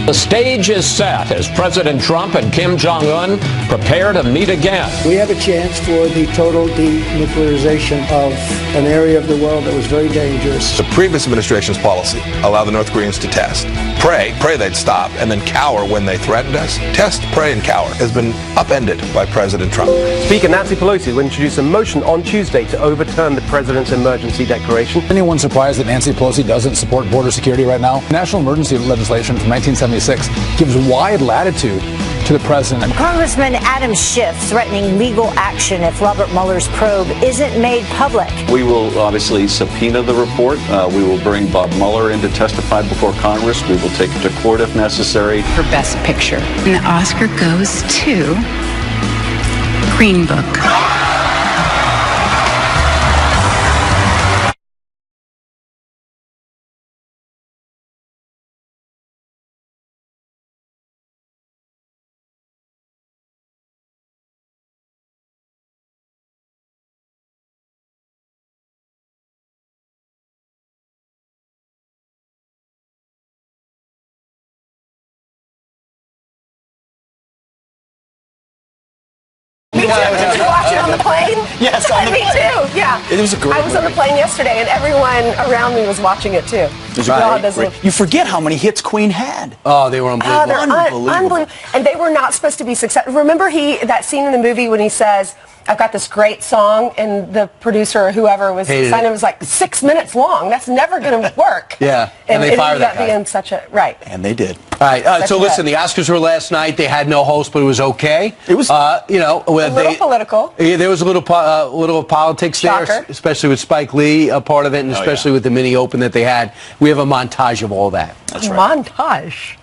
The stage is set as President Trump and Kim Jong-un prepare to meet again. We have a chance for the total denuclearization of an area of the world that was very dangerous. The previous administration's policy allowed the North Koreans to test, pray they'd stop, and then cower when they threatened us. Test, pray, and cower has been upended by President Trump. Speaker Nancy Pelosi will introduce a motion on Tuesday to overturn the president's emergency declaration. Anyone surprised that Nancy Pelosi doesn't support border security right now? National emergency legislation from 1976 gives wide latitude to the president. Congressman Adam Schiff threatening legal action if Robert Mueller's probe isn't made public. We will obviously subpoena the report. We will bring Bob Mueller in to testify before Congress. We will take it to court if necessary. For Best Picture. And the Oscar goes to Green Book. Me too. Did you watch it on the plane? Yes, me too. Yeah. It was a great I was on the plane yesterday, and everyone around me was watching it too. You forget how many hits Queen had. Oh, they were unbelievable. They're unbelievable. And they were not supposed to be successful. Remember that scene in the movie when he says, I've got this great song, and the producer or whoever was signing it was like 6 minutes long. That's never going to work. Yeah, and they fired that guy. In such a, right. And they did. All right, so listen, the Oscars were last night. They had no host, but it was okay. It was, a little political. Yeah, there was a little politics Shocker. there, especially with Spike Lee, a part of it, and especially with the mini open that they had. We have a montage of all that. That's right. Montage.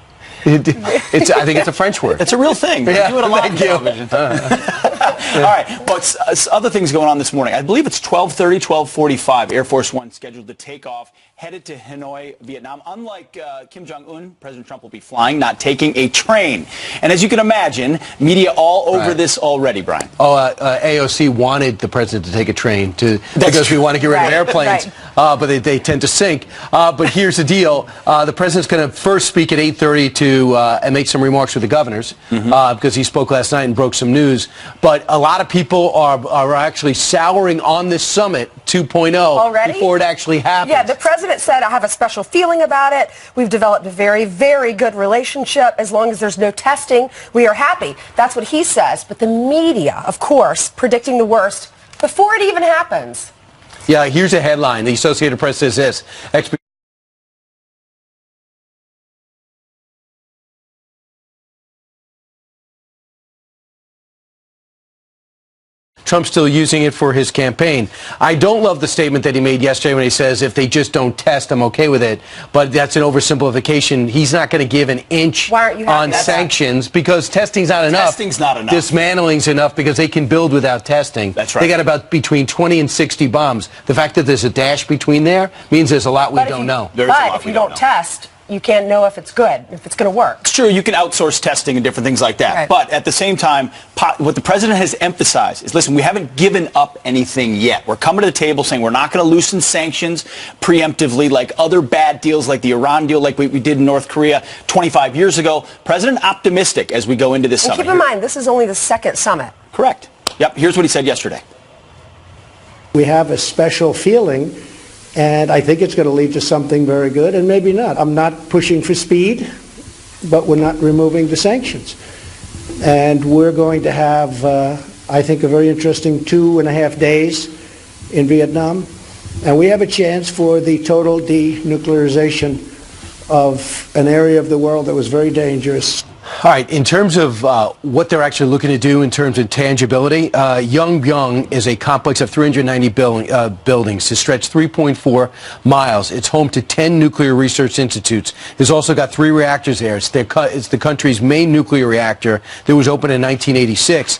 I think it's a French word. It's a real thing. They do it a lot on television. All right, but other things going on this morning. I believe it's 12:30, 12:45. Air Force One scheduled to take off, headed to Hanoi, Vietnam. Unlike Kim Jong-un, President Trump will be flying, not taking a train. And as you can imagine, media all over this already, Brian. AOC wanted the president to take a train because we want to get rid of airplanes, but they tend to sink. But here's the deal. The president's going to first speak at 8:30 and make some remarks with the governors because he spoke last night and broke some news. But a lot of people are actually souring on this summit 2.0 already before it actually happens. Yeah, the president said, I have a special feeling about it. We've developed a very, very good relationship. As long as there's no testing, we are happy. That's what he says. But the media, of course, predicting the worst before it even happens. Yeah, here's a headline. The Associated Press says this. Trump's still using it for his campaign. I don't love the statement that he made yesterday when he says, if they just don't test, I'm okay with it. But that's an oversimplification. He's not going to give an inch on sanctions because testing's not enough. Testing's not enough. Dismantling's enough because they can build without testing. That's right. They got about between 20 and 60 bombs. The fact that there's a dash between there means there's a lot we don't know. But if you don't test, you can't know if it's good, if it's going to work. It's true, you can outsource testing and different things like that. Right. But at the same time, what the president has emphasized is, listen, we haven't given up anything yet. We're coming to the table saying we're not going to loosen sanctions preemptively like other bad deals like the Iran deal like we did in North Korea 25 years ago. President optimistic as we go into this summit. Keep in mind, this is only the second summit. Correct. Yep, here's what he said yesterday. We have a special feeling, and I think it's going to lead to something very good, and maybe not. I'm not pushing for speed, but we're not removing the sanctions. And we're going to have, I think, a very interesting 2.5 days in Vietnam. And we have a chance for the total denuclearization of an area of the world that was very dangerous. All right, in terms of what they're actually looking to do in terms of tangibility, Yongbyon is a complex of 390 buildings to stretch 3.4 miles. It's home to 10 nuclear research institutes. There's also got 3 reactors there. It's the country's main nuclear reactor that was opened in 1986.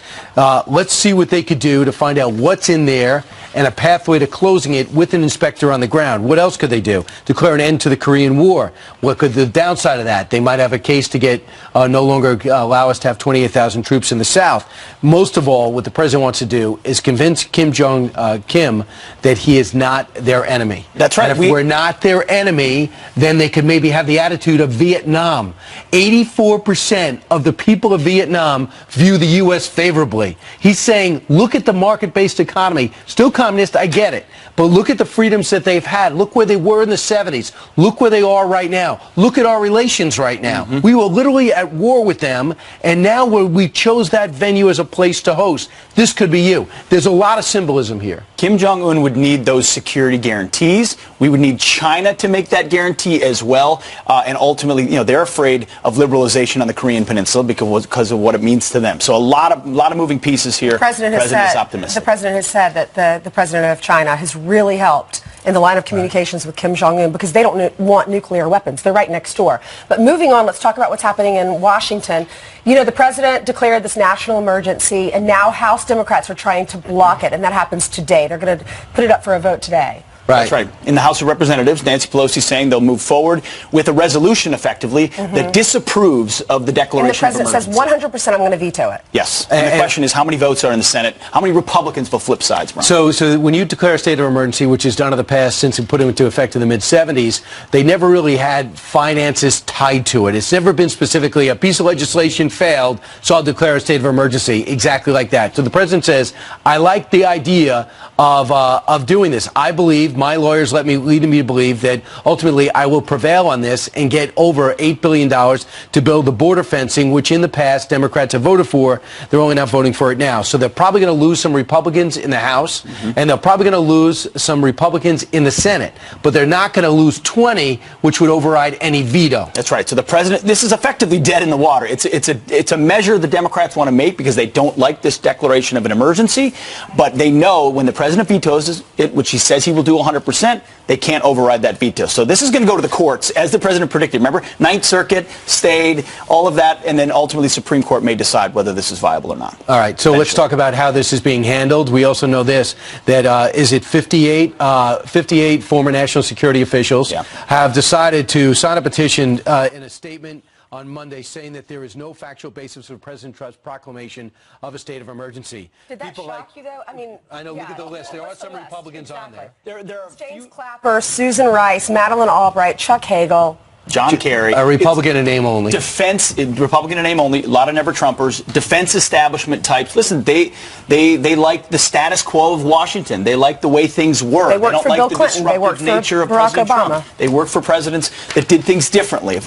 Let's see what they could do to find out what's in there and a pathway to closing it with an inspector on the ground. What else could they do? Declare an end to the Korean War. What could the downside of that? They might have a case to get no no longer allow us to have 28,000 troops in the south. Most of all, what the president wants to do is convince Kim Jong-Kim that he is not their enemy. That's right. And if we're not their enemy, then they could maybe have the attitude of Vietnam. 84% of the people of Vietnam view the U.S. favorably. He's saying, look at the market-based economy. Still communist, I get it. But look at the freedoms that they've had. Look where they were in the 70s. Look where they are right now. Look at our relations right now. We were literally at war with them, and now we chose that venue as a place to host. This could be you. There's a lot of symbolism here. Kim Jong-un would need those security guarantees. We would need China to make that guarantee as well. And ultimately, they're afraid of liberalization on the Korean Peninsula because of what it means to them. So a lot of moving pieces here. The president is optimistic. The president has said that the president of China has really helped in the line of communications with Kim Jong-un because they don't want nuclear weapons. They're right next door. But moving on, let's talk about what's happening in Washington. The president declared this national emergency, and now House Democrats are trying to block it, and that happens today. They're going to put it up for a vote today. Right. That's right. In the House of Representatives, Nancy Pelosi saying they'll move forward with a resolution, effectively, that disapproves of the declaration of emergency. And the president says 100% I'm going to veto it. Yes. And the question is, how many votes are in the Senate? How many Republicans will flip sides, Brian? So when you declare a state of emergency, which is done in the past since it put it into effect in the mid-'70s, they never really had finances tied to it. It's never been specifically a piece of legislation failed, so I'll declare a state of emergency, exactly like that. So the president says, I like the idea of doing this. I believe, my lawyers lead me to believe that ultimately I will prevail on this and get over $8 billion to build the border fencing, which in the past Democrats have voted for. They're only not voting for it now. So they're probably going to lose some Republicans in the House, and they're probably going to lose some Republicans in the Senate. But they're not going to lose 20, which would override any veto. That's right. So the president, this is effectively dead in the water. It's a measure the Democrats want to make because they don't like this declaration of an emergency, but they know when the president vetoes it, which he says he will do 100%, they can't override that veto. So this is going to go to the courts, as the president predicted. Remember, Ninth Circuit stayed, all of that, and then ultimately Supreme Court may decide whether this is viable or not. All right, so let's talk about how this is being handled. We also know this, that is it 58 former national security officials have decided to sign a petition in a statement on Monday saying that there is no factual basis for President Trump's proclamation of a state of emergency. Did that shock you, though? I mean, I know, look at the list. There are some Republicans on there. There are James Clapper, Susan Rice, Madeleine Albright, Chuck Hagel, John Kerry. A Republican in name only. Republican in name only, a lot of never-Trumpers, defense establishment types. Listen, they like the status quo of Washington. They like the way things work. They worked for Bill Clinton. They worked for Barack Obama. They work for presidents that did things differently.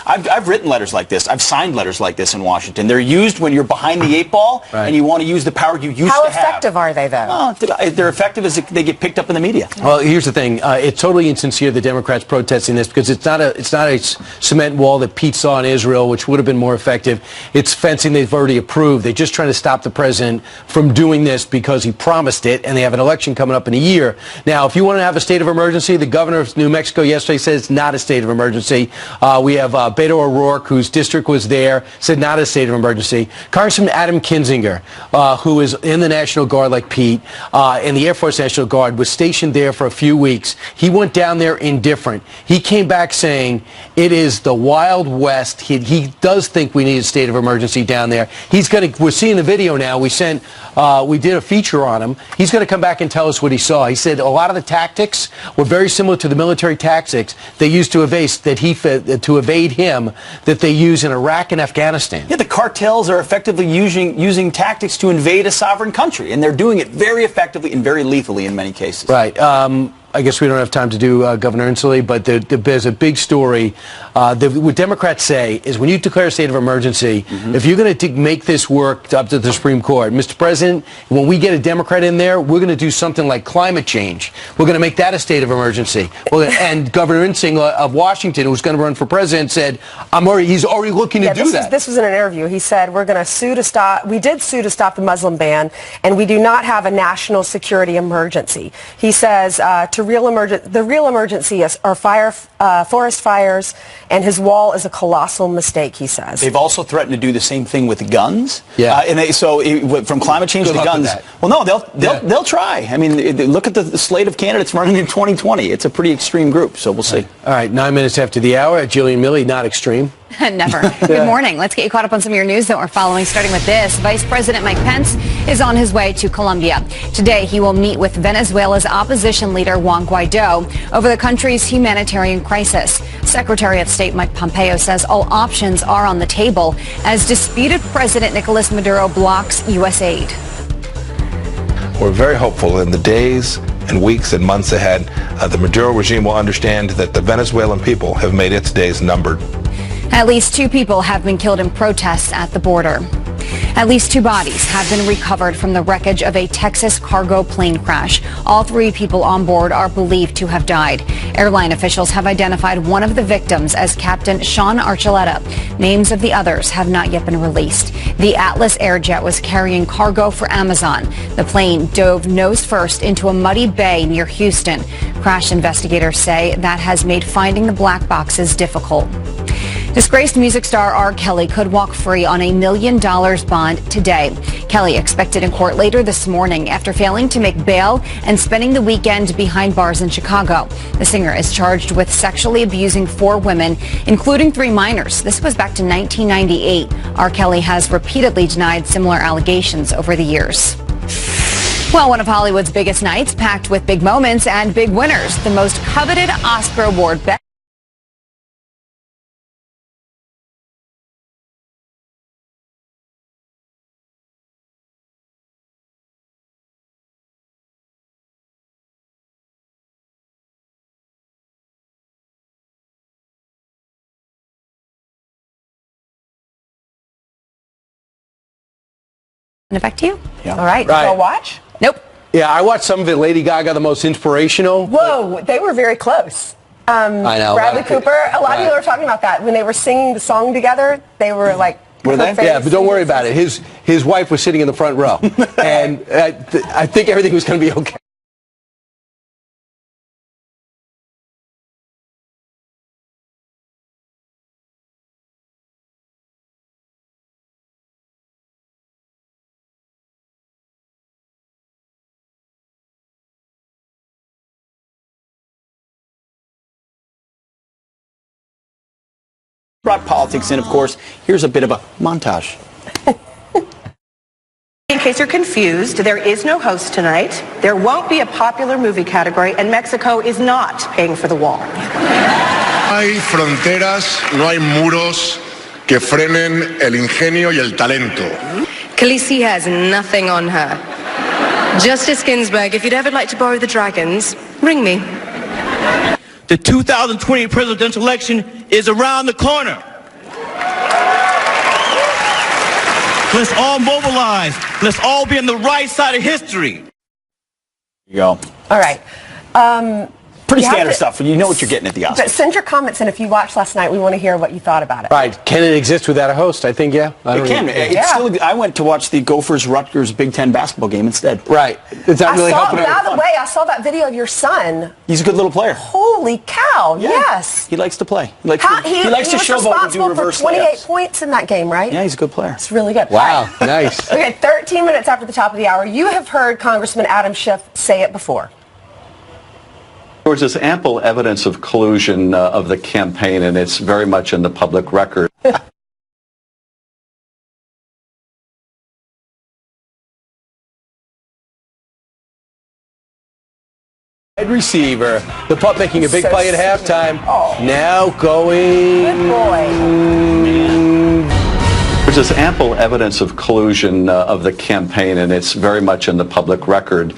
I've written letters like this. I've signed letters like this in Washington. They're used when you're behind the 8 ball and you want to use the power you used to have. How effective are they, though? They're effective as they get picked up in the media. Well, here's the thing. It's totally insincere, the Democrats protesting this, because it's not a cement wall that Pete saw in Israel, which would have been more effective. It's fencing they've already approved. They're just trying to stop the president from doing this because he promised it, and they have an election coming up in a year. Now, if you want to have a state of emergency, the governor of New Mexico yesterday said it's not a state of emergency. We have Beto O'Rourke, whose district was there, said not a state of emergency. Congressman Adam Kinzinger, who is in the National Guard like Pete, in the Air Force National Guard, was stationed there for a few weeks. He went down there indifferent. He came back saying it is the Wild West. He does think we need a state of emergency down there. We're seeing the video now. We did a feature on him. He's going to come back and tell us what he saw. He said a lot of the tactics were very similar to the military tactics they used to evade him that they use in Iraq and Afghanistan. Yeah, the cartels are effectively using tactics to invade a sovereign country, and they're doing it very effectively and very lethally in many cases. Right. I guess we don't have time to do Governor Inslee, but there's a big story. What Democrats say is when you declare a state of emergency, if you're going to make this work up to the Supreme Court, Mr. President, when we get a Democrat in there, we're going to do something like climate change. We're going to make that a state of emergency. Well, and Governor Inslee of Washington, who's going to run for president, said, he's already looking to do that. This was in an interview. He said, we're going to sue to stop, we did sue to stop the Muslim ban, and we do not have a national security emergency. He says, the real emergency are forest fires, and his wall is a colossal mistake, he says. They've also threatened to do the same thing with guns. Yeah. From climate change to guns. Well, no, they'll try. I mean, look at the slate of candidates running in 2020. It's a pretty extreme group, so we'll see. All right, 9 minutes after the hour, Jillian Milley, not extreme. Never. Good morning. Let's get you caught up on some of your news that we're following, starting with this. Vice President Mike Pence is on his way to Colombia. Today, he will meet with Venezuela's opposition leader, Juan Guaido, over the country's humanitarian crisis. Secretary of State Mike Pompeo says all options are on the table as disputed President Nicolas Maduro blocks U.S. aid. We're very hopeful in the days and weeks and months ahead, the Maduro regime will understand that the Venezuelan people have made its days numbered. At least 2 people have been killed in protests at the border. At least 2 bodies have been recovered from the wreckage of a Texas cargo plane crash. All 3 people on board are believed to have died. Airline officials have identified one of the victims as Captain Sean Archuleta. Names of the others have not yet been released. The Atlas Airjet was carrying cargo for Amazon. The plane dove nose first into a muddy bay near Houston. Crash investigators say that has made finding the black boxes difficult. Disgraced music star R. Kelly could walk free on $1 million bond today. Kelly expected in court later this morning after failing to make bail and spending the weekend behind bars in Chicago. The singer is charged with sexually abusing 4 women, including 3 minors. This was back to 1998. R. Kelly has repeatedly denied similar allegations over the years. Well, one of Hollywood's biggest nights, packed with big moments and big winners. The most coveted Oscar award. Back to you. Yeah. All right. Right. Go watch? Nope. Yeah, I watched some of it. Lady Gaga, the most inspirational. Whoa, they were very close. I know. Bradley Cooper, a lot of people are talking about that. When they were singing the song together, they were like... Were they? Yeah, but don't worry about it. His wife was sitting in the front row. And I think everything was going to be okay. Brought politics in, of course. Here's a bit of a montage. In case you're confused, there is no host tonight. There won't be a popular movie category, and Mexico is not paying for the wall. No hay fronteras, no hay muros que frenen el ingenio y el talento. Khaleesi has nothing on her. Justice Ginsburg, if you'd ever like to borrow the dragons, ring me. The 2020 presidential election is around the corner. Let's all mobilize. Let's all be on the right side of history. Here you go. All right. Pretty standard stuff. You know what you're getting at the Oscars. But send your comments in if you watched last night. We want to hear what you thought about it. Right. Can it exist without a host? I think, yeah. It can. It's still, I went to watch the Gophers-Rutgers Big Ten basketball game instead. Right. It's not really helping. By the way, I saw that video of your son. He's a good little player. Holy cow, yeah. Yes. He likes to play. He likes to showboat and do reverse layups. 28 points in that game, right? Yeah, he's a good player. It's really good. Wow, nice. Okay, 13 minutes after the top of the hour. You have heard Congressman Adam Schiff say it before. There was ample evidence of collusion of the campaign, and it's very much in the public record. Wide receiver, the pup making a big play at halftime. Oh. Now going. Good boy. There's ample evidence of collusion of the campaign, and it's very much in the public record.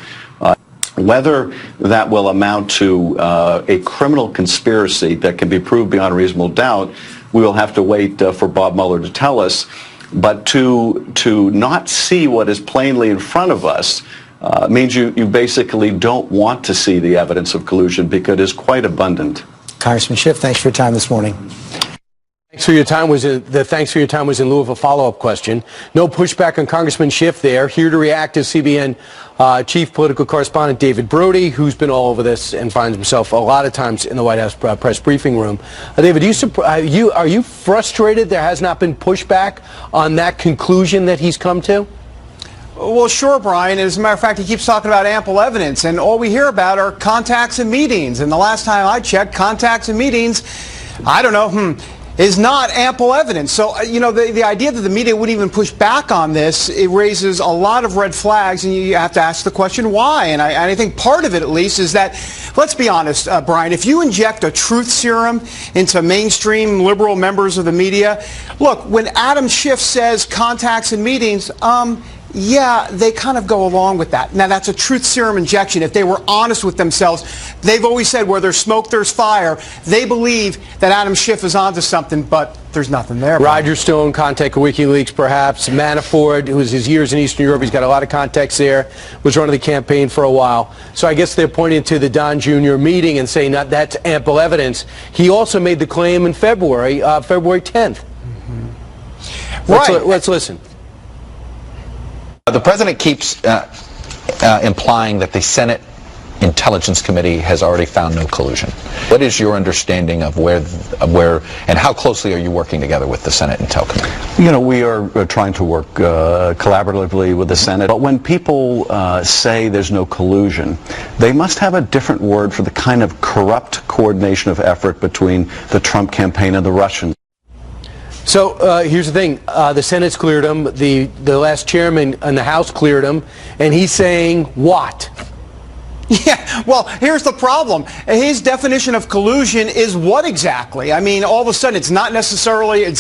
Whether that will amount to a criminal conspiracy that can be proved beyond reasonable doubt, we will have to wait for Bob Mueller to tell us. But to not see what is plainly in front of us means you basically don't want to see the evidence of collusion because it is quite abundant. Congressman Schiff, thanks for your time this morning. Thanks for your time was in lieu of a follow-up question. No pushback on Congressman Schiff there. Here to react is CBN Chief Political Correspondent David Brody, who's been all over this and finds himself a lot of times in the White House press briefing room. David, are you frustrated there has not been pushback on that conclusion that he's come to? Well, sure, Brian. As a matter of fact, he keeps talking about ample evidence, and all we hear about are contacts and meetings. And the last time I checked, contacts and meetings, I don't know, is not ample evidence. So, you know, the idea that the media wouldn't even push back on this, it raises a lot of red flags, and you have to ask the question why. And I think part of it, at least, is that, let's be honest, Brian, if you inject a truth serum into mainstream liberal members of the media, look, when Adam Schiff says contacts and meetings, yeah, they kind of go along with that. Now, that's a truth serum injection. If they were honest with themselves, they've always said where there's smoke, there's fire. They believe that Adam Schiff is onto something, but there's nothing there. Roger Stone, contact WikiLeaks, perhaps. Manafort, who was his years in Eastern Europe, he's got a lot of contacts there, was running the campaign for a while. So I guess they're pointing to the Don Jr. meeting and saying that that's ample evidence. He also made the claim in February, February 10th. Right. Let's listen. The president keeps implying that the Senate Intelligence Committee has already found no collusion. What is your understanding of where and how closely are you working together with the Senate Intel Committee? You know, we are trying to work collaboratively with the Senate. But when people say there's no collusion, they must have a different word for the kind of corrupt coordination of effort between the Trump campaign and the Russians. So here's the thing. The Senate's cleared him. The last chairman in the House cleared him. And he's saying what? Yeah, well, here's the problem. His definition of collusion is what exactly? I mean, all of a sudden, it's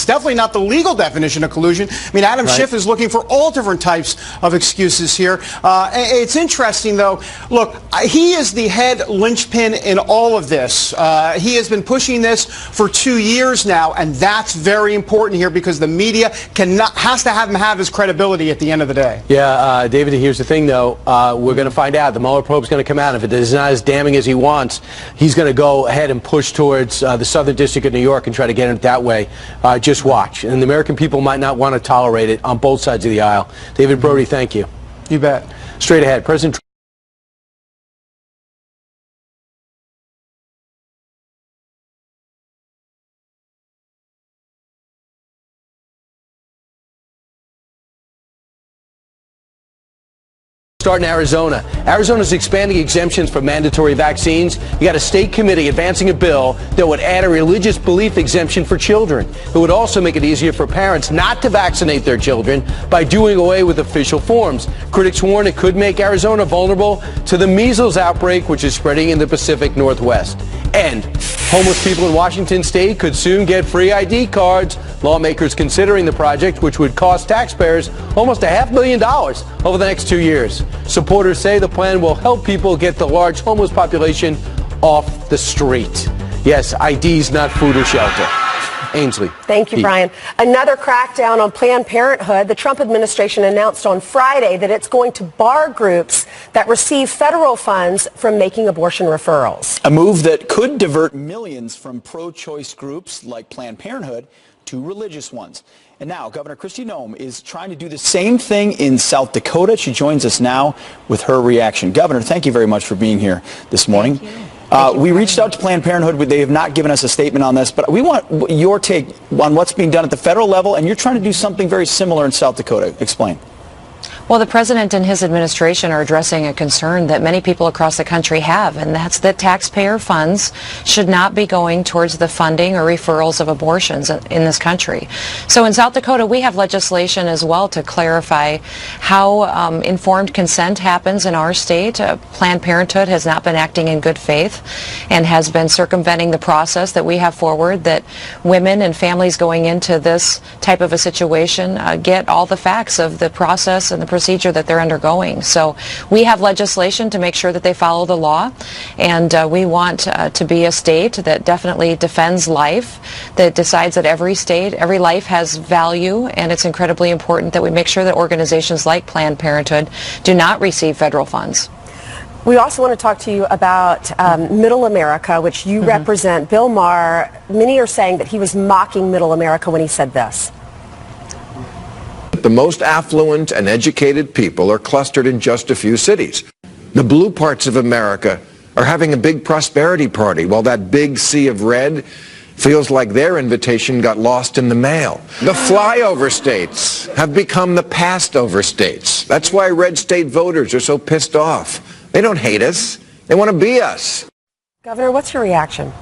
definitely not the legal definition of collusion. I mean, Adam Schiff is looking for all different types of excuses here. It's interesting, though. Look, he is the head linchpin in all of this. He has been pushing this for 2 years now, and that's very important here because the media has to have him have his credibility at the end of the day. Yeah, David, here's the thing, though. We're going to find out. The Mueller probe's going to come out. If it is not as damning as he wants, he's going to go ahead and push towards the Southern District of New York and try to get it that way. Just watch. And the American people might not want to tolerate it on both sides of the aisle. David Brody, thank you. You bet. Straight ahead. President Start in Arizona. Arizona's expanding exemptions for mandatory vaccines. You got a state committee advancing a bill that would add a religious belief exemption for children. It would also make it easier for parents not to vaccinate their children by doing away with official forms. Critics warn it could make Arizona vulnerable to the measles outbreak, which is spreading in the Pacific Northwest. And homeless people in Washington state could soon get free ID cards. Lawmakers considering the project, which would cost taxpayers almost $500,000 over the next 2 years. Supporters say the plan will help people get the large homeless population off the street. Yes, IDs, not food or shelter. Ainsley. Thank you, Brian. Another crackdown on Planned Parenthood. The Trump administration announced on Friday that it's going to bar groups that receive federal funds from making abortion referrals. A move that could divert millions from pro-choice groups like Planned Parenthood to religious ones. And now Governor Kristi Noem is trying to do the same thing in South Dakota. She joins us now with her reaction. Governor, thank you very much for being here this morning. We reached out to Planned Parenthood. They have not given us a statement on this, but we want your take on what's being done at the federal level, and you're trying to do something very similar in South Dakota. Explain. Well, the president and his administration are addressing a concern that many people across the country have, and that's that taxpayer funds should not be going towards the funding or referrals of abortions in this country. So in South Dakota, we have legislation as well to clarify how informed consent happens in our state. Planned Parenthood has not been acting in good faith and has been circumventing the process that we have forward, that women and families going into this type of a situation get all the facts of the process and the procedure that they're undergoing. So we have legislation to make sure that they follow the law, and we want to be a state that definitely defends life, that decides that every life has value, and it's incredibly important that we make sure that organizations like Planned Parenthood do not receive federal funds. We also want to talk to you about Middle America, which you represent. Bill Maher, many are saying that he was mocking Middle America when he said this. The most affluent and educated people are clustered in just a few cities. The blue parts of America are having a big prosperity party, while that big sea of red feels like their invitation got lost in the mail. The flyover states have become the passed-over states. That's why red state voters are so pissed off. They don't hate us. They want to be us. Governor, what's your reaction?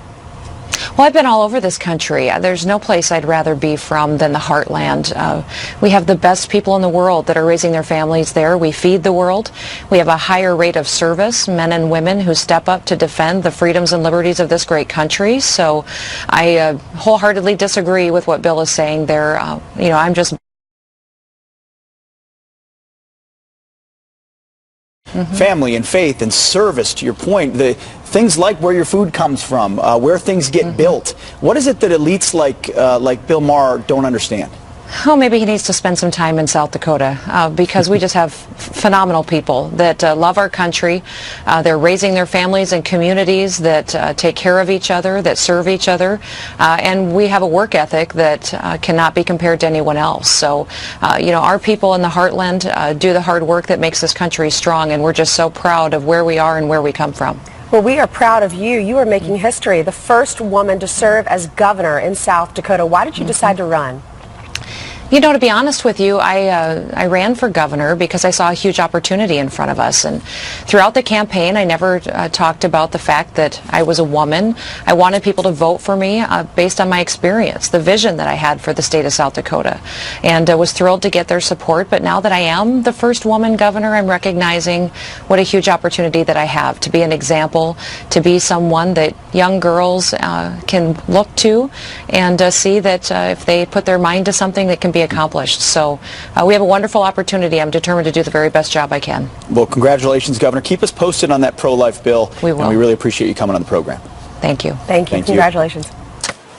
Well, I've been all over this country. There's no place I'd rather be from than the heartland. We have the best people in the world that are raising their families there. We feed the world. We have a higher rate of service, men and women who step up to defend the freedoms and liberties of this great country. So I wholeheartedly disagree with what Bill is saying there. I'm just... Family and faith and service, to your point, the things like where your food comes from, where things get built. What is it that elites like Bill Maher don't understand? Oh, maybe he needs to spend some time in South Dakota because we just have phenomenal people that love our country. They're raising their families in communities that take care of each other, that serve each other, and we have a work ethic that cannot be compared to anyone else. So, our people in the heartland do the hard work that makes this country strong, and we're just so proud of where we are and where we come from. Well, we are proud of you. You are making history, the first woman to serve as governor in South Dakota. Why did you decide to run? To be honest with you, I ran for governor because I saw a huge opportunity in front of us. And throughout the campaign, I never talked about the fact that I was a woman. I wanted people to vote for me based on my experience, the vision that I had for the state of South Dakota. And I was thrilled to get their support. But now that I am the first woman governor, I'm recognizing what a huge opportunity that I have to be an example, to be someone that young girls can look to and see that if they put their mind to something, that can be accomplished. So we have a wonderful opportunity. I'm determined to do the very best job I can. Well, congratulations, Governor. Keep us posted on that pro-life bill. We will. And we really appreciate you coming on the program. Thank you. Thank you. Congratulations.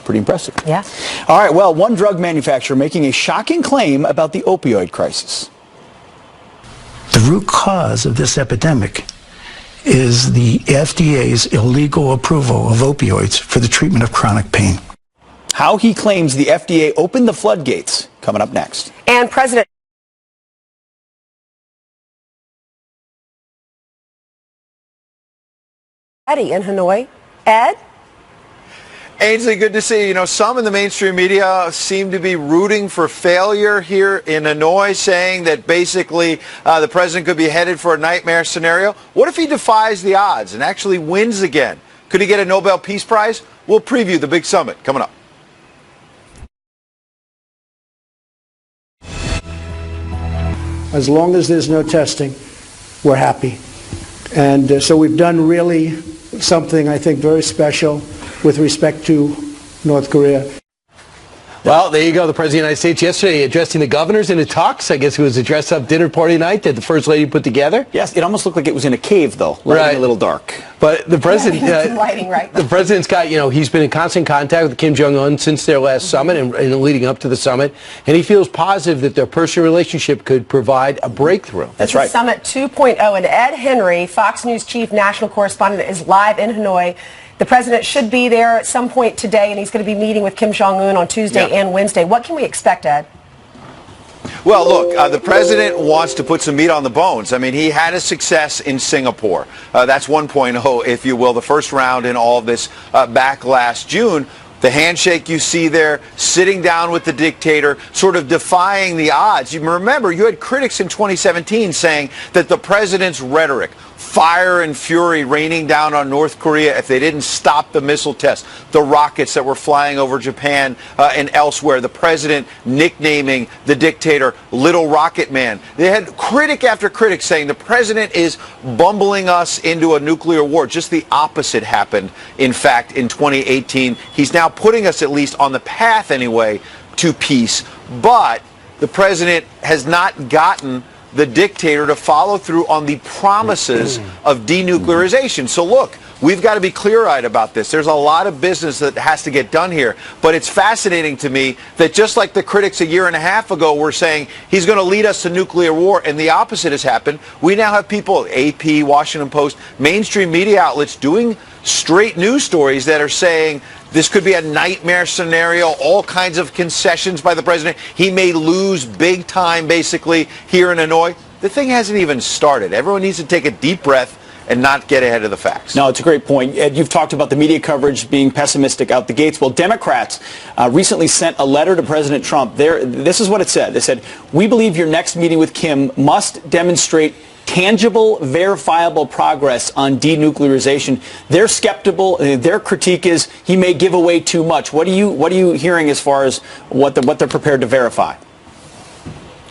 Pretty impressive. Yeah. All right. Well, one drug manufacturer making a shocking claim about the opioid crisis. The root cause of this epidemic is the FDA's illegal approval of opioids for the treatment of chronic pain. How he claims the FDA opened the floodgates, coming up next. And President Eddie in Hanoi. Ed? Ainsley, good to see you. Some in the mainstream media seem to be rooting for failure here in Hanoi, saying that basically the president could be headed for a nightmare scenario. What if he defies the odds and actually wins again? Could he get a Nobel Peace Prize? We'll preview the big summit coming up. As long as there's no testing, we're happy. And so we've done really something, I think, very special with respect to North Korea. Well, there you go. The President of the United States yesterday addressing the governors in a tux. I guess it was a dress-up dinner party night that the First Lady put together. Yes, it almost looked like it was in a cave, though. Right. A little dark. But the President... lighting, right? The President's got, he's been in constant contact with Kim Jong-un since their last summit and leading up to the summit. And he feels positive that their personal relationship could provide a breakthrough. That's right. Summit 2.0. And Ed Henry, Fox News chief national correspondent, is live in Hanoi. The president should be there at some point today, and he's going to be meeting with Kim Jong-un on Tuesday and Wednesday. What can we expect, Ed? Well, look, the president wants to put some meat on the bones. I mean, he had a success in Singapore. That's 1.0, if you will, the first round in all of this back last June. The handshake you see there, sitting down with the dictator, sort of defying the odds. You remember, you had critics in 2017 saying that the president's rhetoric, fire and fury raining down on North Korea if they didn't stop the missile tests, the rockets that were flying over Japan and elsewhere, the president nicknaming the dictator Little Rocket Man. They had critic after critic saying the president is bumbling us into a nuclear war. Just the opposite happened, in fact, in 2018. He's now putting us, at least on the path anyway, to peace. But the president has not gotten the dictator to follow through on the promises of denuclearization. So look, we've got to be clear-eyed about this. There's a lot of business that has to get done here. But it's fascinating to me that just like the critics a year and a half ago were saying he's going to lead us to nuclear war, and the opposite has happened, we now have people, AP, Washington Post, mainstream media outlets doing straight news stories that are saying this could be a nightmare scenario, all kinds of concessions by the president. He may lose big time, basically, here in Hanoi. The thing hasn't even started. Everyone needs to take a deep breath and not get ahead of the facts. No, it's a great point. Ed, you've talked about the media coverage being pessimistic out the gates. Well, Democrats recently sent a letter to President Trump. This is what it said. They said, "We believe your next meeting with Kim must demonstrate tangible, verifiable progress on denuclearization. They're skeptical. Their critique is he may give away too much. What are you hearing as far as what they're prepared to verify?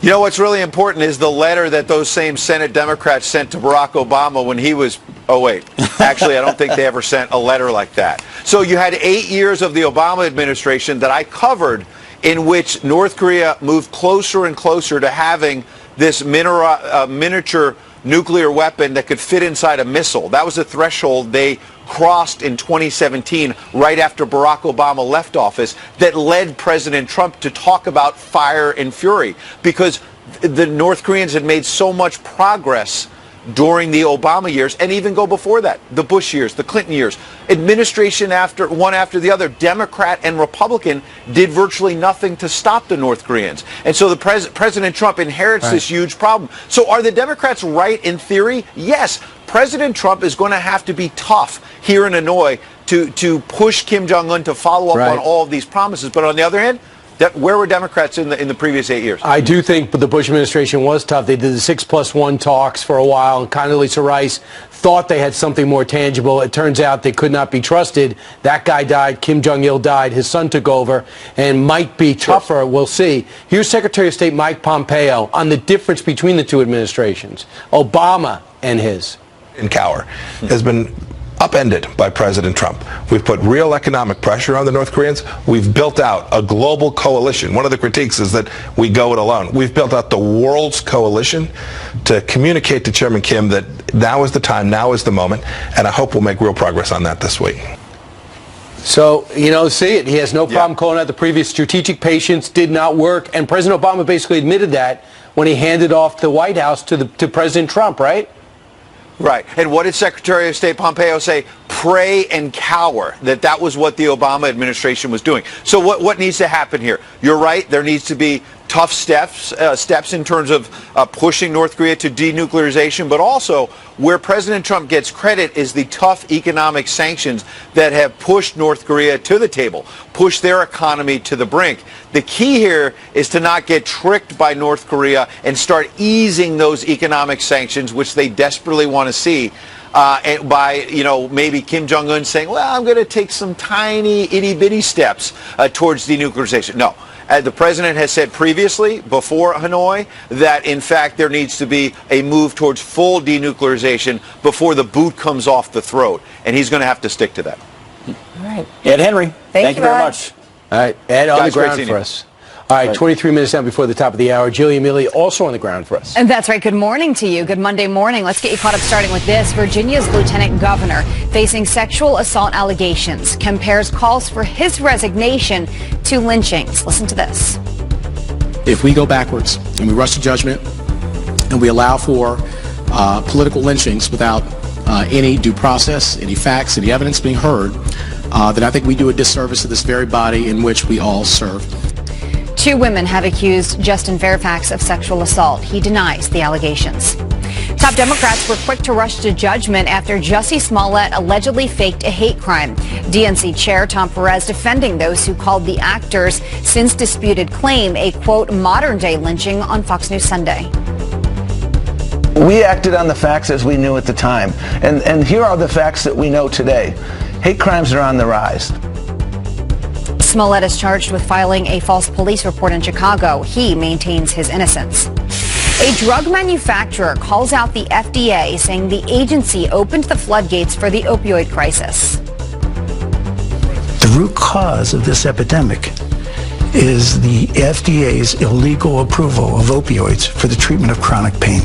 You know what's really important is the letter that those same Senate Democrats sent to Barack Obama when he was, oh wait, actually I don't think they ever sent a letter like that. So you had 8 years of the Obama administration that I covered in which North Korea moved closer and closer to having this miniature nuclear weapon that could fit inside a missile. That was a threshold they crossed in 2017, right after Barack Obama left office, that led President Trump to talk about fire and fury, because the North Koreans had made so much progress during the Obama years, and even go before that, the Bush years, the Clinton years. Administration after the other, Democrat and Republican, did virtually nothing to stop the North Koreans. And so President Trump inherits this huge problem. So are the Democrats right in theory? Yes. President Trump is going to have to be tough here in Hanoi to push Kim Jong-un to follow up on all of these promises. But on the other hand, where were Democrats in the previous 8 years? I do think the Bush administration was tough. They did the 6+1 talks for a while, and Condoleezza Rice thought they had something more tangible. It turns out they could not be trusted. That guy died. Kim Jong-il died. His son took over and might be tougher. We'll see. Here's Secretary of State Mike Pompeo on the difference between the two administrations, Obama and his. In Cower has been upended by President Trump. We've put real economic pressure on the North Koreans. We've built out a global coalition. One of the critiques is that we go it alone. We've built out the world's coalition to communicate to Chairman Kim that now is the time, now is the moment, and I hope we'll make real progress on that this week. So, see it. He has no problem calling out the previous strategic patience did not work, and President Obama basically admitted that when he handed off the White House to President Trump, right? Right. And what did Secretary of State Pompeo say? Pray and cower. That was what the Obama administration was doing. So what needs to happen here? You're right. There needs to be tough steps in terms of pushing North Korea to denuclearization, but also where President Trump gets credit is the tough economic sanctions that have pushed North Korea to the table, pushed their economy to the brink. The key here is to not get tricked by North Korea and start easing those economic sanctions, which they desperately want to see. And by, maybe Kim Jong-un saying, well, I'm going to take some tiny itty-bitty steps towards denuclearization. No. The president has said previously, before Hanoi, that in fact there needs to be a move towards full denuclearization before the boot comes off the throat. And he's going to have to stick to that. All right. Ed Henry, thank you very much. All right, Ed on the ground for us. All right, 23 minutes down before the top of the hour. Julia Milley also on the ground for us. And that's right. Good morning to you. Good Monday morning. Let's get you caught up starting with this. Virginia's lieutenant governor facing sexual assault allegations compares calls for his resignation to lynchings. Listen to this. If we go backwards and we rush to judgment and we allow for political lynchings without any due process, any facts, any evidence being heard, then I think we do a disservice to this very body in which we all serve. 2 women have accused Justin Fairfax of sexual assault. He denies the allegations. Top Democrats were quick to rush to judgment after Jussie Smollett allegedly faked a hate crime. DNC Chair Tom Perez defending those who called the actor's since disputed claim a, quote, modern-day lynching on Fox News Sunday. We acted on the facts as we knew at the time. And here are the facts that we know today. Hate crimes are on the rise. Smollett is charged with filing a false police report in Chicago. He maintains his innocence. A drug manufacturer calls out the FDA, saying the agency opened the floodgates for the opioid crisis. The root cause of this epidemic is the FDA's illegal approval of opioids for the treatment of chronic pain.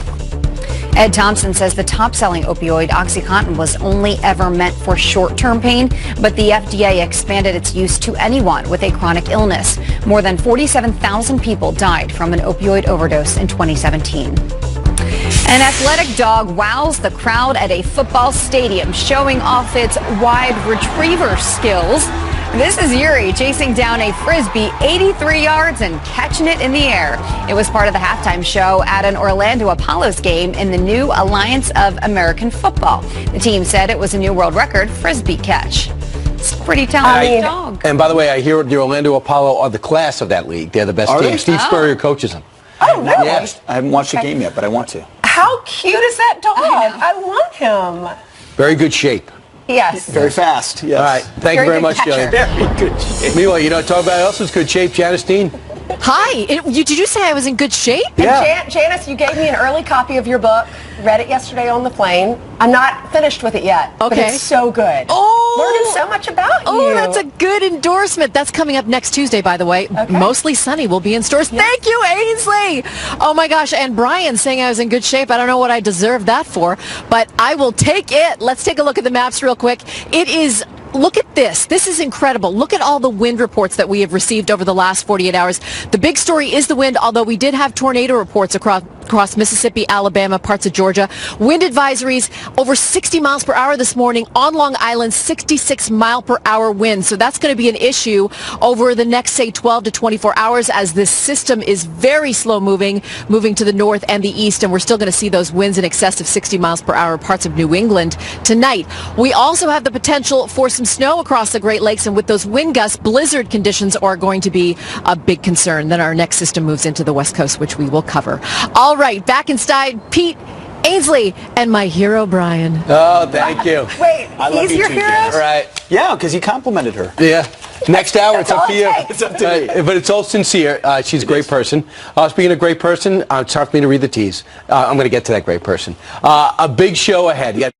Ed Thompson says the top-selling opioid, OxyContin, was only ever meant for short-term pain, but the FDA expanded its use to anyone with a chronic illness. More than 47,000 people died from an opioid overdose in 2017. An athletic dog wows the crowd at a football stadium, showing off its wide retriever skills. This is Yuri chasing down a Frisbee 83 yards and catching it in the air. It was part of the halftime show at an Orlando Apollos game in the new Alliance of American Football. The team said it was a new world record Frisbee catch. It's a pretty talented dog. And by the way, I hear the Orlando Apollo are the class of that league. They're the best team. Steve Spurrier coaches them. Oh, really? I haven't watched the game yet, but I want to. How cute is that dog? I want him. Very good shape. Yes. Very fast. Yes. All right. Thank you very much, catcher. Jillian. Very good shape. Meanwhile, you know, talk about else was good shape, Janice Dean. Hi. Did you say I was in good shape? Yeah. Janice, you gave me an early copy of your book. Read it yesterday on the plane. I'm not finished with it yet. Okay. But it's so good. Oh. Learning so much about you. Oh, that's a good endorsement. That's coming up next Tuesday, by the way. Okay. Mostly Sunny will be in stores. Yes. Thank you, Ainsley. Oh, my gosh. And Brian saying I was in good shape. I don't know what I deserve that for, but I will take it. Let's take a look at the maps real quick. It is... Look at this. This is incredible. Look at all the wind reports that we have received over the last 48 hours. The big story is the wind, although we did have tornado reports across Mississippi, Alabama, parts of Georgia. Wind advisories over 60 miles per hour this morning. On Long Island, 66 mile per hour winds. So that's going to be an issue over the next, say, 12 to 24 hours as this system is very slow moving to the north and the east. And we're still going to see those winds in excess of 60 miles per hour parts of New England tonight. We also have the potential for some snow across the Great Lakes, and with those wind gusts, blizzard conditions are going to be a big concern. Then our next system moves into the West Coast, which we will cover. All right, back inside, Pete, Ainsley, and my hero, Brian. Oh, thank you. Wait, I love he's you your too, hero? Janice. Right. Yeah, because he complimented her. Yeah. Next hour, it's up to you. It's up to me. But it's all sincere. She's a great person. Speaking of great person, it's hard for me to read the T's. I'm going to get to that great person. A big show ahead. Yeah.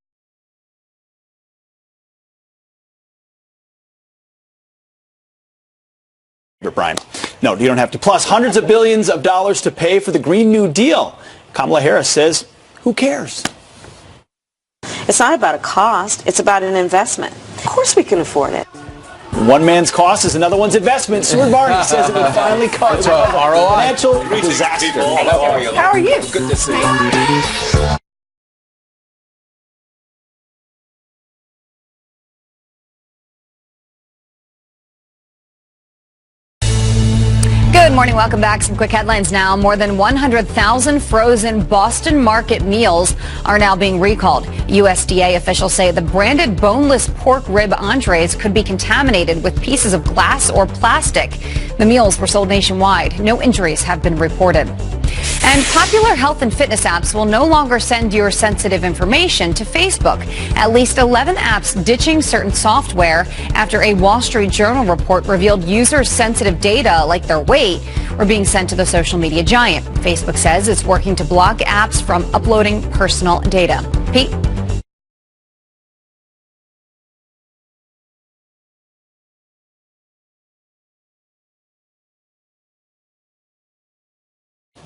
Brian. No, you don't have to. Plus, hundreds of billions of dollars to pay for the Green New Deal. Kamala Harris says, who cares? It's not about a cost. It's about an investment. Of course we can afford it. One man's cost is another one's investment. Stuart Varney says it will finally cut ROI. financial disaster. How are you? Good to see you. Good morning. Welcome back. Some quick headlines now. More than 100,000 frozen Boston Market meals are now being recalled. USDA officials say the branded boneless pork rib entrees could be contaminated with pieces of glass or plastic. The meals were sold nationwide. No injuries have been reported. And popular health and fitness apps will no longer send your sensitive information to Facebook. At least 11 apps ditching certain software after a Wall Street Journal report revealed users' sensitive data, like their weight, were being sent to the social media giant. Facebook says it's working to block apps from uploading personal data. Pete?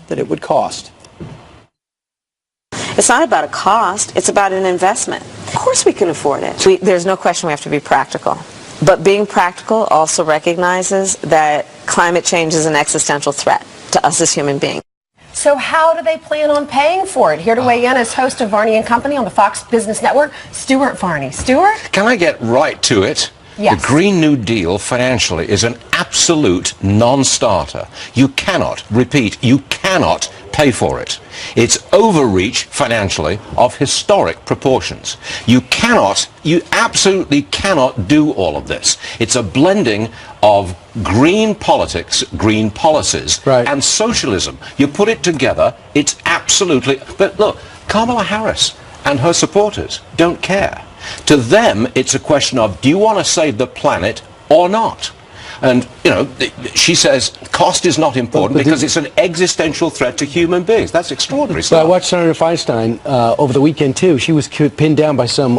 That it would cost. It's not about a cost. It's about an investment. Of course we can afford it. There's no question we have to be practical. But being practical also recognizes that climate change is an existential threat to us as human beings. So how do they plan on paying for it? Here to weigh in is host of Varney and Company on the Fox Business Network, Stuart Varney. Stuart? Can I get right to it? Yes. The Green New Deal financially is an absolute non-starter. You cannot, repeat, you cannot pay for it. It's overreach financially of historic proportions. You absolutely cannot do all of this. It's a blending of green politics, green policies, and socialism. You put it together, it's absolutely... But look, Kamala Harris and her supporters don't care. To them, it's a question of, do you want to save the planet or not? And, you know, she says cost is not important because it's an existential threat to human beings. That's extraordinary So stuff. I watched Senator Feinstein over the weekend, too. She was pinned down by some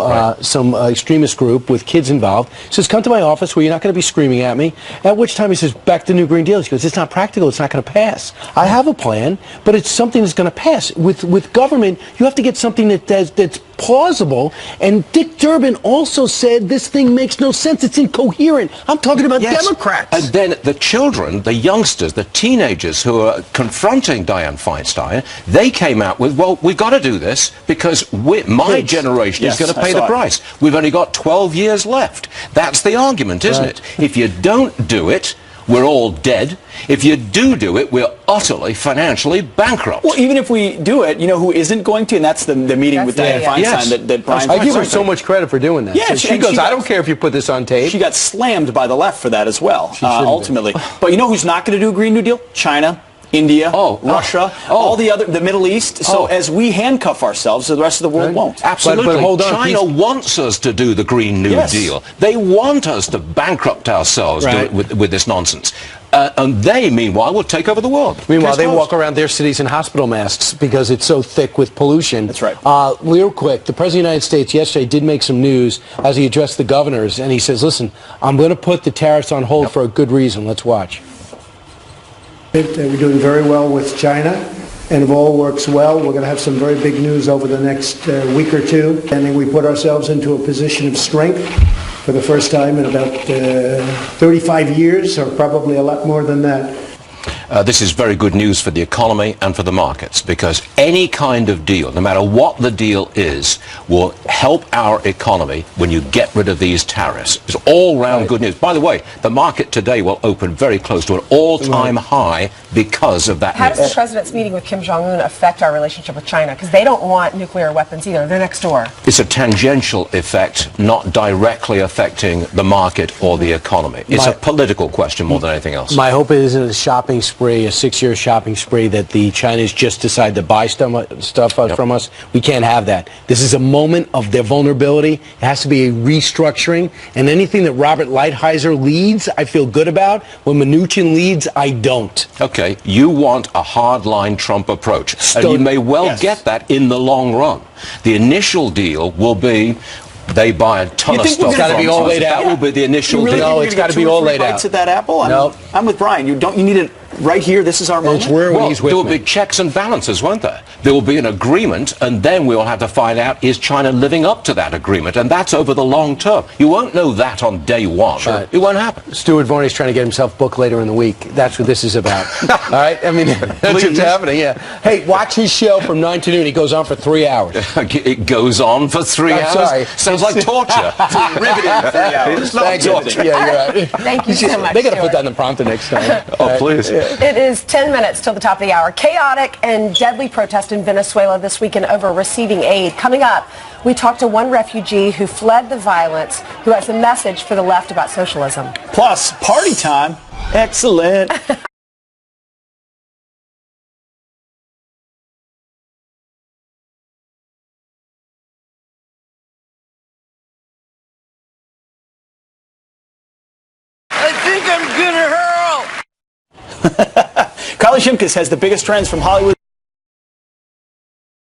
extremist group with kids involved. She says, come to my office where you're not going to be screaming at me. At which time he says, back to New Green Deal. She goes, it's not practical. It's not going to pass. I have a plan, but it's something that's going to pass. With government, you have to get something that's plausible. And Dick Durbin also said this thing makes no sense. It's incoherent. I'm talking about Democrats. And then the children, the youngsters, the teenagers who are confronting Dianne Feinstein, they came out with, well, we've got to do this because my generation is going to pay the price. We've only got 12 years left. That's the argument, isn't it? If you don't do it, we're all dead. If you do it, we're utterly financially bankrupt. Well, even if we do it, you know who isn't going to? And that's the meeting with Dianne Feinstein that Brian... I give her so much credit for doing that. Yeah, she goes, I don't care if you put this on tape. She got slammed by the left for that as well, ultimately. But you know who's not going to do a Green New Deal? China. India, Russia, all the Middle East. So as we handcuff ourselves, the rest of the world won't. Absolutely. But hold on, China wants us to do the Green New Deal. They want us to bankrupt ourselves with this nonsense. And they, meanwhile, will take over the world. Meanwhile, they walk around their cities in hospital masks because it's so thick with pollution. That's right. Real quick, the President of the United States yesterday did make some news as he addressed the governors, and he says, listen, I'm going to put the tariffs on hold for a good reason. Let's watch. We're doing very well with China, and if all works well, we're going to have some very big news over the next week or two. And then we put ourselves into a position of strength for the first time in about 35 years, or probably a lot more than that. This is very good news for the economy and for the markets, because any kind of deal, no matter what the deal is, will help our economy when you get rid of these tariffs. It's all-round good news. By the way, the market today will open very close to an all-time high because of that How news. does the president's meeting with Kim Jong-un affect our relationship with China? Because they don't want nuclear weapons either. They're next door. It's a tangential effect, not directly affecting the market or the economy. It's a political question more than anything else. My hope is in a shopping spree, a 6-year shopping spree, that the Chinese just decide to buy stuff from us. We can't have that. This is a moment of their vulnerability. It has to be a restructuring. And anything that Robert Lighthizer leads, I feel good about. When Mnuchin leads, I don't. Okay, you want a hardline Trump approach, and you may well get that in the long run. The initial deal will be they buy a ton of stuff. It's got to be all laid out. That will be the initial deal. No, it's got to be all laid out. At that apple? I'm with Brian. You need it right here. This is our moment. There will be checks and balances, won't there? There will be an agreement, and then we'll have to find out, is China living up to that agreement? And that's over the long term. You won't know that on day one. Sure. It won't happen. Stuart Varney's trying to get himself booked later in the week. That's what this is about. All right? I mean, that's what's happening, yeah. Hey, watch his show from 9 to noon. He goes on for 3 hours. It goes on for 3 hours? Sorry. Sounds like torture. Riveting 3 hours. It's not torture. Yeah, you're right. Thank you so much, They got to Stuart. put that in the prompter next time. Oh, please. It is 10 minutes till the top of the hour. Chaotic and deadly protest in Venezuela this weekend over receiving aid. Coming up, we talked to one refugee who fled the violence, who has a message for the left about socialism. Plus, party time. Excellent. I think I'm gonna hurl. Carly Shimkus has the biggest trends from Hollywood.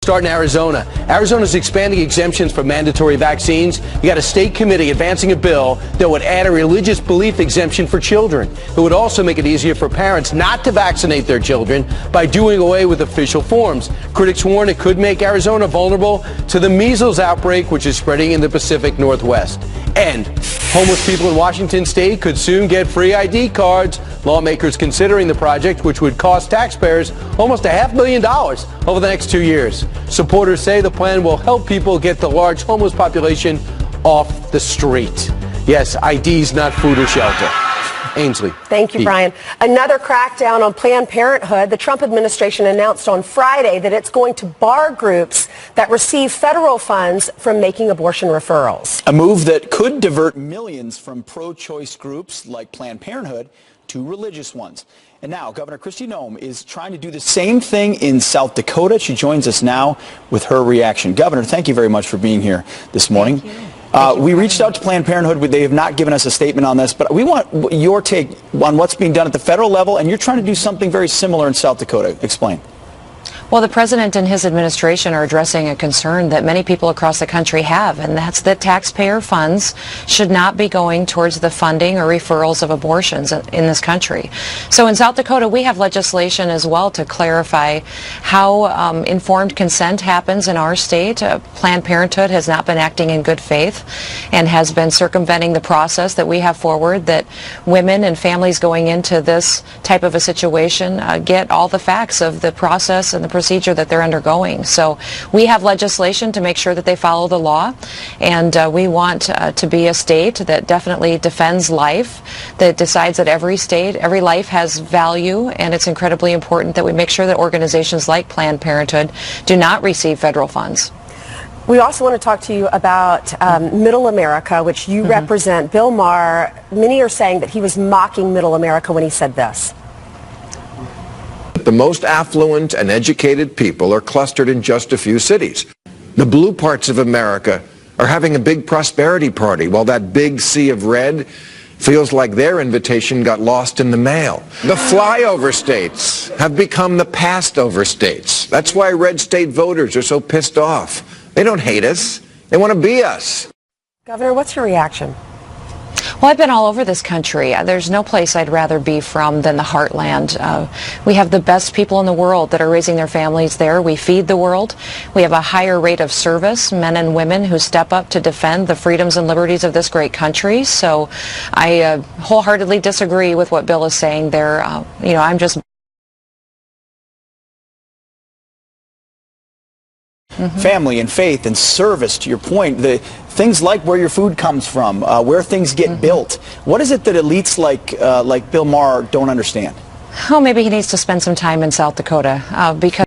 Start in Arizona. Arizona's expanding exemptions for mandatory vaccines. You got a state committee advancing a bill that would add a religious belief exemption for children. It would also make it easier for parents not to vaccinate their children by doing away with official forms. Critics warn it could make Arizona vulnerable to the measles outbreak, which is spreading in the Pacific Northwest. And homeless people in Washington state could soon get free ID cards. Lawmakers considering the project, which would cost taxpayers almost $500 million over the next 2 years. Supporters say the plan will help people get the large homeless population off the street. Yes, IDs, not food or shelter. Ainsley. Thank you, Brian. Another crackdown on Planned Parenthood. The Trump administration announced on Friday that it's going to bar groups that receive federal funds from making abortion referrals. A move that could divert millions from pro-choice groups like Planned Parenthood to religious ones. And now Governor Kristi Noem is trying to do the same thing in South Dakota. She joins us now with her reaction. Governor, thank you very much for being here this morning. We reached out to Planned Parenthood. They have not given us a statement on this, but we want your take on what's being done at the federal level, and you're trying to do something very similar in South Dakota. Explain. Well, the president and his administration are addressing a concern that many people across the country have, and that's that taxpayer funds should not be going towards the funding or referrals of abortions in this country. So in South Dakota, we have legislation as well to clarify how informed consent happens in our state. Planned Parenthood has not been acting in good faith and has been circumventing the process that we have forward, that women and families going into this type of a situation get all the facts of the process and the procedure that they're undergoing. So we have legislation to make sure that they follow the law, and we want to be a state that definitely defends life, that decides that every life has value, and it's incredibly important that we make sure that organizations like Planned Parenthood do not receive federal funds. We also want to talk to you about Middle America, which you represent. Bill Maher, many are saying that he was mocking Middle America when he said this. that the most affluent and educated people are clustered in just a few cities. The blue parts of America are having a big prosperity party, while that big sea of red feels like their invitation got lost in the mail. The flyover states have become the passed-over states. That's why red state voters are so pissed off. They don't hate us. They want to be us. Governor, what's your reaction? Well, I've been all over this country. There's no place I'd rather be from than the heartland. We have the best people in the world that are raising their families there. We feed the world. We have a higher rate of service, men and women who step up to defend the freedoms and liberties of this great country. So I wholeheartedly disagree with what Bill is saying there. I'm just... Family and faith and service, to your point, the things like where your food comes from, where things get built. What is it that elites like Bill Maher don't understand? Oh, maybe he needs to spend some time in South Dakota because